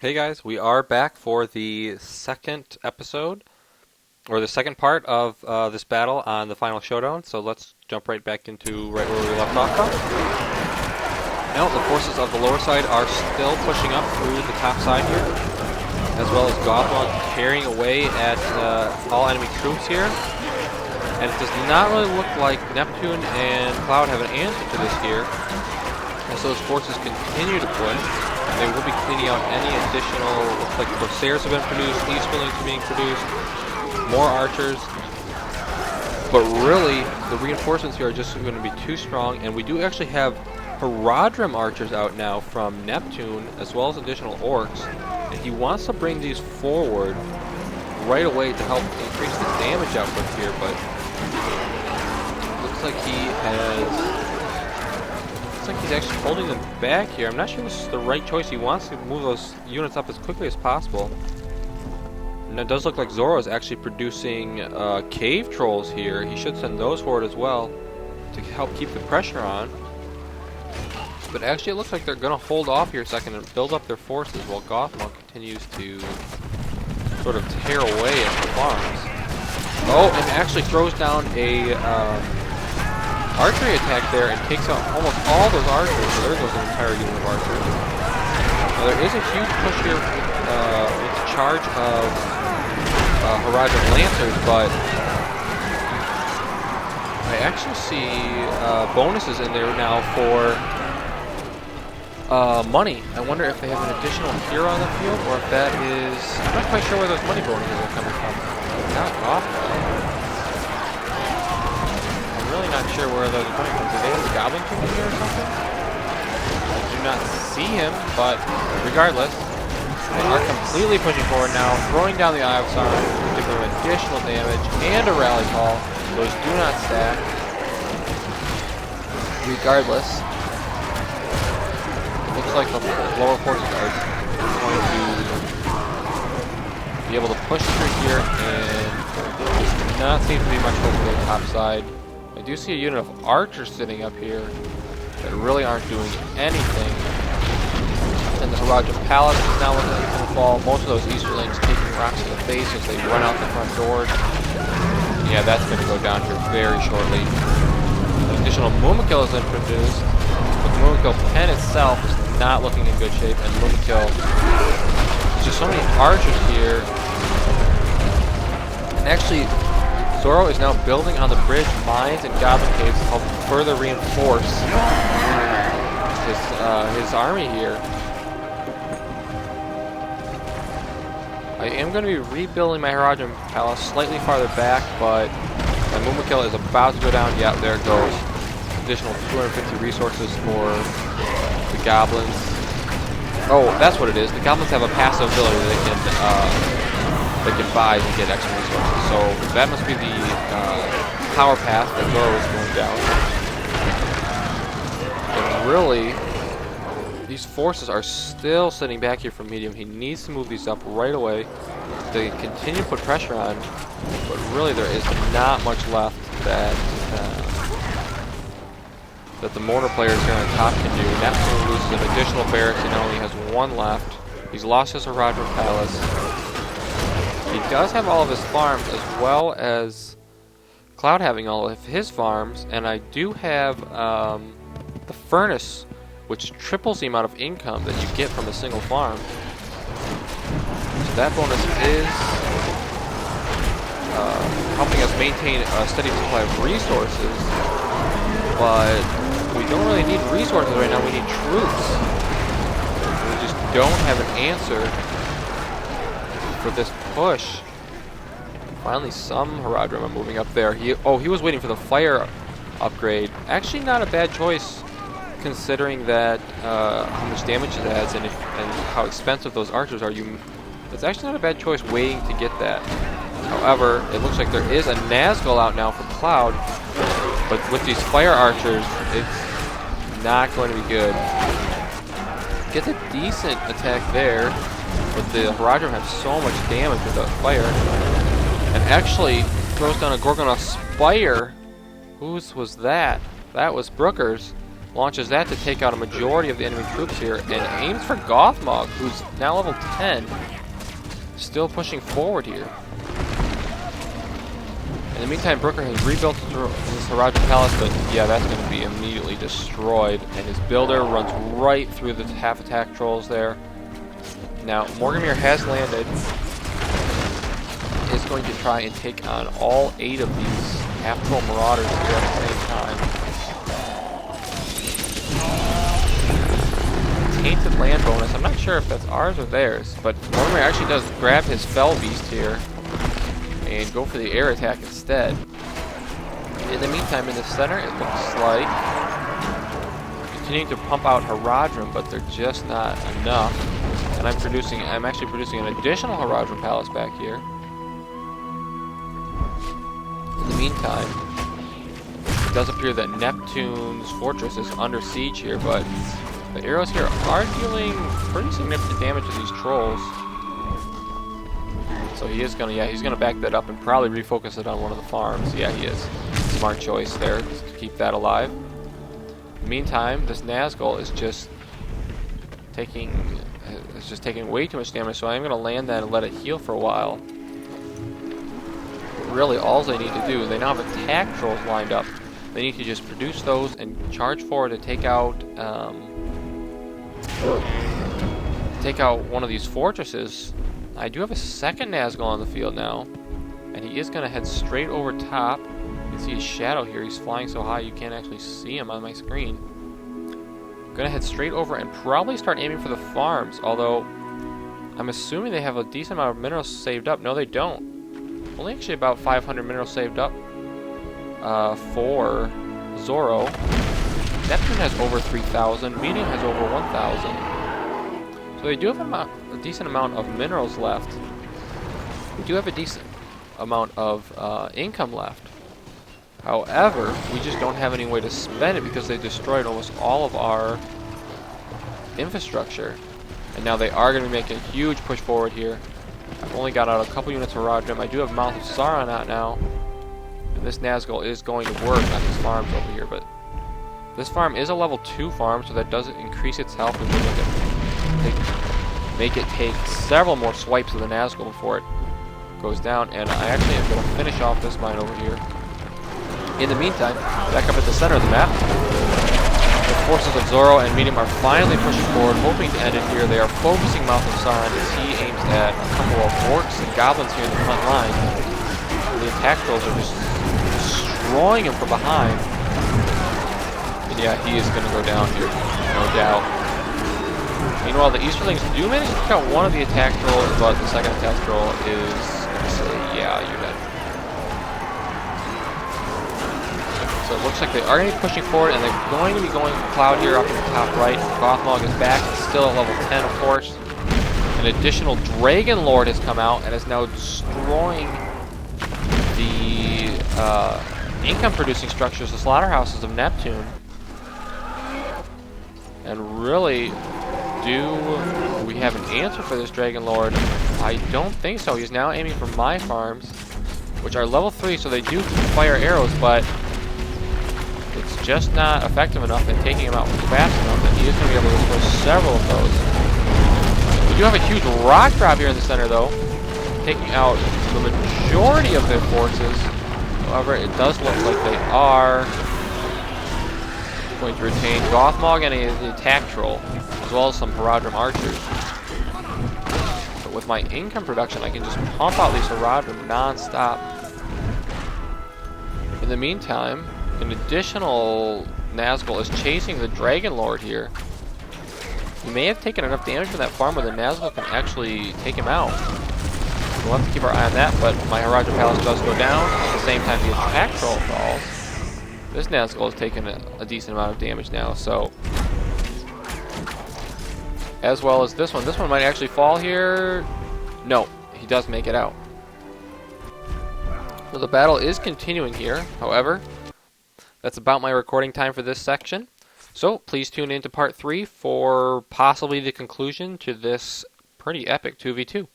Hey guys, we are back for the second episode, or the second part of this battle on the final showdown. So let's jump right back into right where we left off from. Now the forces of the lower side are still pushing up through the top side here, as well as Goblin carrying away at all enemy troops here. And it does not really look like Neptune and Cloud have an answer to this here, as those forces continue to push. They will be cleaning out any additional, looks like Corsairs have been produced, Easterlings are being produced, more archers. But really, the reinforcements here are just going to be too strong, and we do actually have Herodrim archers out now from Neptune, as well as additional orcs. And he wants to bring these forward right away to help increase the damage output here, but looks like he's actually holding them back here. I'm not sure this is the right choice. He wants to move those units up as quickly as possible. And it does look like Zorro is actually producing cave trolls here. He should send those forward as well to help keep the pressure on. But actually it looks like they're going to hold off here a second and build up their forces while Gothmog continues to sort of tear away at the farms. Oh, and actually throws down a archery attack there and takes out almost all those archers. So there goes an entire unit of archers. Now there is a huge push here with the charge of Horizon Lancers, but I actually see bonuses in there now for money. I wonder if they have an additional hero on the field, or if that is... I'm not quite sure where those money bonuses are coming from. Not off though. Really not sure where those are coming from. Do they have the Goblin King in here or something? I do not see him, but regardless, they are completely pushing forward now, throwing down the Eye of Sauron, giving them additional damage and a rally call. Those do not stack. Regardless, it looks like the lower forces are going to be able to push through here, and there does not seem to be much hope for the top side. I do see a unit of archers sitting up here that really aren't doing anything. And the Herodrim Palace is now looking like to fall. Most of those Easterlings taking rocks to the face as they run out the front doors. Yeah, that's going to go down here very shortly. An additional Mumakil is introduced, but the Mumakil pen itself is not looking in good shape, and Mumakil, there's just so many archers here. And actually, Zorro is now building on the bridge mines and goblin caves to help further reinforce his army here. I am going to be rebuilding my Herodrim Palace slightly farther back, but my Mumakil is about to go down. Yeah, there it goes. Additional 250 resources for the goblins. Oh, that's what it is. The goblins have a passive ability they can buy to get extra resources. So that must be the power path that Zorro is going down. And really, these forces are still sitting back here from medium. He needs to move these up right away to continue to put pressure on. But really, there is not much left that the Mortar players here on top can do. Neptune loses an additional barracks. He now only has one left. He's lost his Herodrim Palace. He does have all of his farms, as well as Cloud having all of his farms, and I do have the furnace, which triples the amount of income that you get from a single farm. So that bonus is helping us maintain a steady supply of resources, but we don't really need resources right now, we need troops. We just don't have an answer for this push. Finally, some Herodrim are moving up there. He was waiting for the fire upgrade. Actually, not a bad choice, considering that how much damage it adds and how expensive those archers are. It's actually not a bad choice waiting to get that. However, it looks like there is a Nazgul out now for Cloud, but with these fire archers, it's not going to be good. Gets a decent attack there, but the Herodrim have so much damage with the fire. And actually throws down a Gorgonov Spire. Whose was that? That was Brooker's. launches that to take out a majority of the enemy troops here, and aims for Gothmog, who's now level 10, still pushing forward here. In the meantime, Brooker has rebuilt his Haraja Palace, but yeah, that's going to be immediately destroyed, and his builder runs right through the half-attack trolls there. Now, Morgamir has landed, is going to try and take on all 8 of these half-troll marauders here at the same time. Tainted land bonus. I'm not sure if that's ours or theirs, but Mortimer actually does grab his Fell Beast here and go for the air attack instead. In the meantime, in the center, it looks like continuing to pump out Haradrim, but they're just not enough. And I'm actually producing an additional Haradrim Palace back here. In the meantime, it does appear that Neptune's fortress is under siege here, but the arrows here are dealing pretty significant damage to these trolls. So he's gonna back that up and probably refocus it on one of the farms. Yeah, he is. Smart choice there to keep that alive. Meantime, this Nazgul is just taking way too much damage, so I'm gonna land that and let it heal for a while. But really, all they need to do, they now have attack trolls lined up. They need to just produce those and charge forward to take out one of these fortresses. I do have a second Nazgul on the field now, and he is going to head straight over top. You can see his shadow here. He's flying so high you can't actually see him on my screen. I'm going to head straight over and probably start aiming for the farms, although I'm assuming they have a decent amount of minerals saved up. No, they don't. Only actually about 500 minerals saved up for Zorro. Neptune has over 3,000. Medium has over 1,000. So they do have a decent amount of minerals left. We do have a decent amount of income left. However, we just don't have any way to spend it because they destroyed almost all of our infrastructure. And now they are going to be making a huge push forward here. I've only got out a couple units of Rodrim. I do have Mouth of Sauron out now. And this Nazgul is going to work on these farms over here, but this farm is a level 2 farm, so that does increase its health, which will make it take several more swipes of the Nazgul before it goes down. And I actually am going to finish off this mine over here. In the meantime, back up at the center of the map, the forces of Zorro and Medium are finally pushing forward, hoping to end it here. They are focusing Mouth of Sauron as he aims at a couple of orcs and goblins here in the front line. And the attack trolls are just destroying him from behind. And yeah, he is going to go down here, no doubt. Meanwhile, the Easterlings do manage to take out one of the attack trolls, but the second attack troll is going to say, yeah, you're dead. So it looks like they are going to be pushing forward, and they're going to be going Cloud here up in the top right. Gothmog is back. It's still at level 10, of course. An additional Dragon Lord has come out and is now destroying the income-producing structures, the slaughterhouses of Neptune. And really, do we have an answer for this Dragon Lord? I don't think so. He's now aiming for my farms, which are level 3, so they do fire arrows, but it's just not effective enough in taking him out fast enough that he is going to be able to destroy several of those. We do have a huge rock drop here in the center, though, taking out the majority of their forces. However, it does look like they are going to retain Gothmog and the attack troll, as well as some Haradrim archers. But with my income production, I can just pump out these Haradrim non-stop. In the meantime, an additional Nazgul is chasing the Dragon Lord here. He may have taken enough damage from that farm where the Nazgul can actually take him out. We'll have to keep our eye on that, but my Haraja Palace does go down. At the same time, the attack troll falls. This Nazgul has taken a decent amount of damage now, so... As well as this one. This one might actually fall here. No, he does make it out. So the battle is continuing here, however. That's about my recording time for this section. So please tune in to part 3 for possibly the conclusion to this pretty epic 2v2.